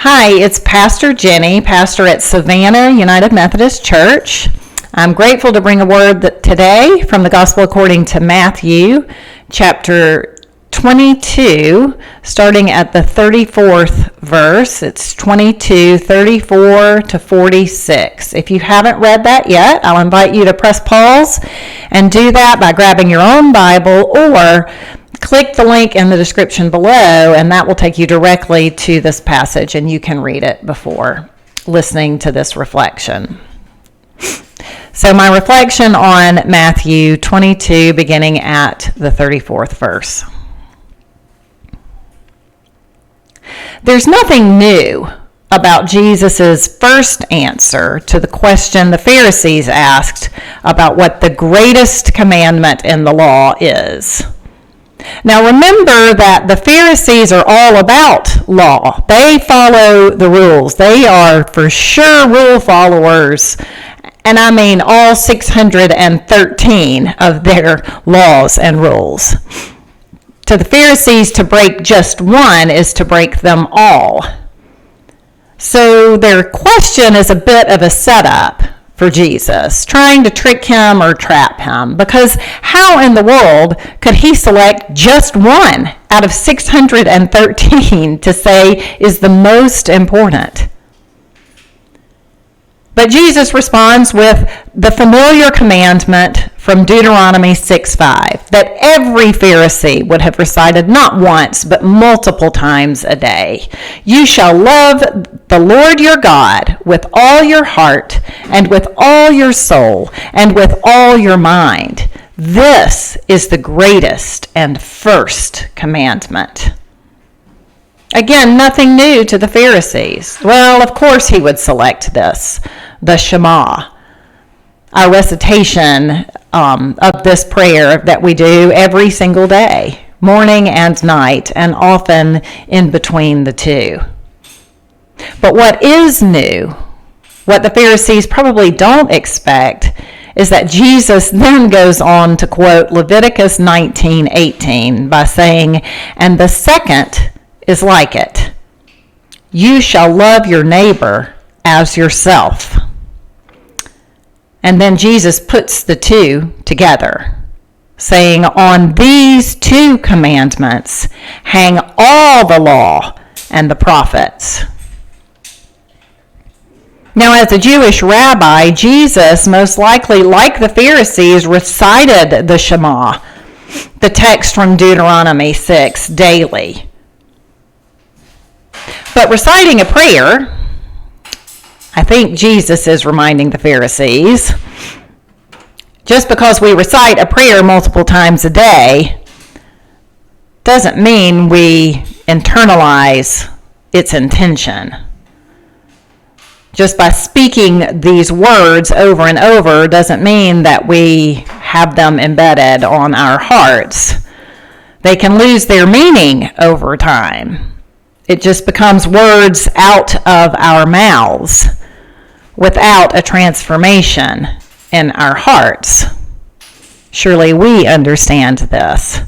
Hi, it's Pastor Jenny, pastor at Savannah United Methodist Church. I'm grateful to bring a word today from the Gospel according to Matthew, chapter 22, starting at the 34th verse. It's 22, 34 to 46. If you haven't read that yet, I'll invite you to press pause and do that by grabbing your own Bible or click the link in the description below, and that will take you directly to this passage, and you can read it before listening to this reflection. So my reflection on Matthew 22, beginning at the 34th verse. There's nothing new about Jesus' first answer to the question the Pharisees asked about what the greatest commandment in the law is. Now remember that the Pharisees are all about law. They follow the rules. They are for sure rule followers. And I mean all 613 of their laws and rules. To the Pharisees, to break just one is to break them all. So their question is a bit of a setup for Jesus, trying to trick him or trap him, because how in the world could he select just one out of 613 to say is the most important? But Jesus responds with the familiar commandment from Deuteronomy 6:5 that every Pharisee would have recited not once but multiple times a day. You shall love the Lord your God with all your heart and with all your soul and with all your mind. This is the greatest and first commandment. Again, nothing new to the Pharisees. Well, of course he would select this, the Shema, our recitation of this prayer that we do every single day, morning and night, and often in between the two. But what is new, what the Pharisees probably don't expect, is that Jesus then goes on to quote Leviticus 19:18 by saying, "And the second is like it. You shall love your neighbor as yourself." And then Jesus puts the two together, saying, "On these two commandments hang all the law and the prophets." Now, as a Jewish rabbi, Jesus, most likely, like the Pharisees, recited the Shema, the text from Deuteronomy 6, daily. But reciting a prayer, I think Jesus is reminding the Pharisees, just because we recite a prayer multiple times a day doesn't mean we internalize its intention. Just by speaking these words over and over doesn't mean that we have them embedded on our hearts. They can lose their meaning over time. It just becomes words out of our mouths without a transformation in our hearts. Surely we understand this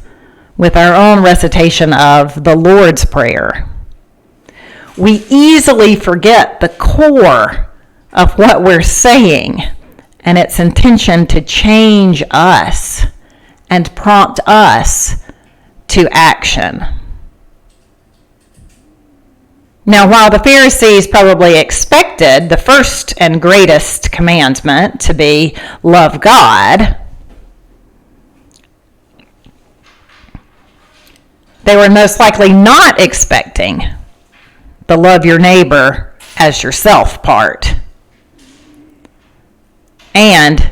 with our own recitation of the Lord's Prayer. We easily forget the core of what we're saying and its intention to change us and prompt us to action. Now, while the Pharisees probably expected the first and greatest commandment to be love God, they were most likely not expecting the love your neighbor as yourself part. And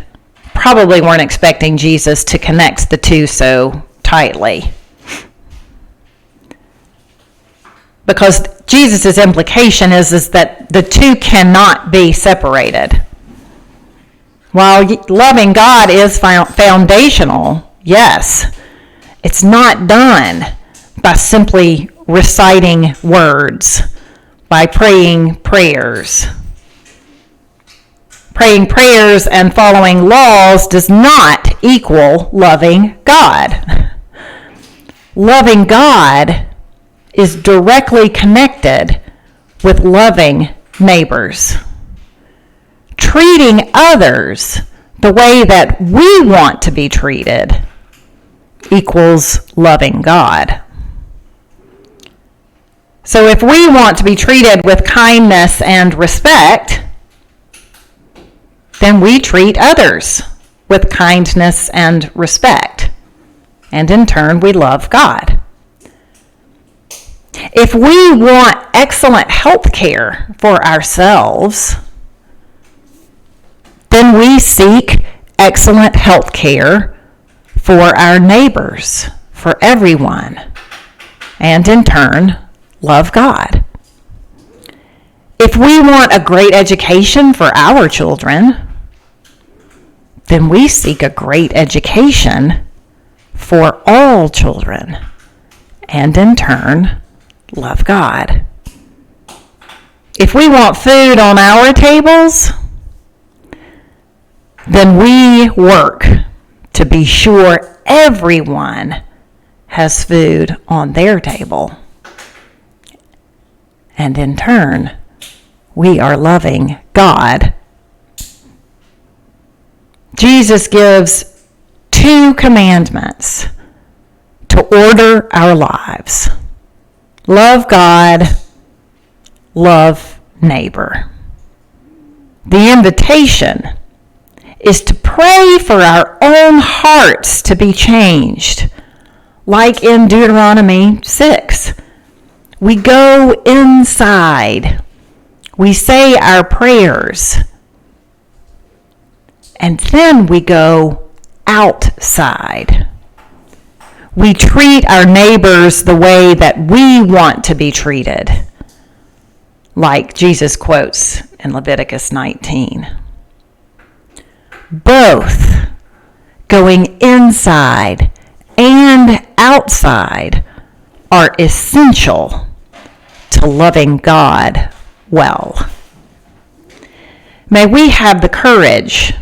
probably weren't expecting Jesus to connect the two so tightly. Because Jesus' implication is that the two cannot be separated. While loving God is foundational, yes, it's not done by simply reciting words, by praying prayers. Praying prayers and following laws does not equal loving God. Loving God is directly connected with loving neighbors. Treating others the way that we want to be treated equals loving God. So if we want to be treated with kindness and respect, then we treat others with kindness and respect. And in turn, we love God. If we want excellent health care for ourselves, then we seek excellent health care for our neighbors, for everyone, and in turn, love God. If we want a great education for our children, then we seek a great education for all children, and in turn, love God. If we want food on our tables, then we work to be sure everyone has food on their table. And in turn, we are loving God. Jesus gives 2 commandments to order our lives. Love God, love neighbor. The invitation is to pray for our own hearts to be changed. Like in Deuteronomy 6, we go inside, we say our prayers, and then we go outside. We treat our neighbors the way that we want to be treated, like Jesus quotes in Leviticus 19. Both going inside and outside are essential to loving God well. May we have the courage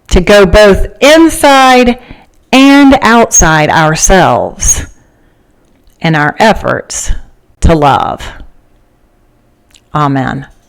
to go both inside and outside ourselves in our efforts to love. Amen.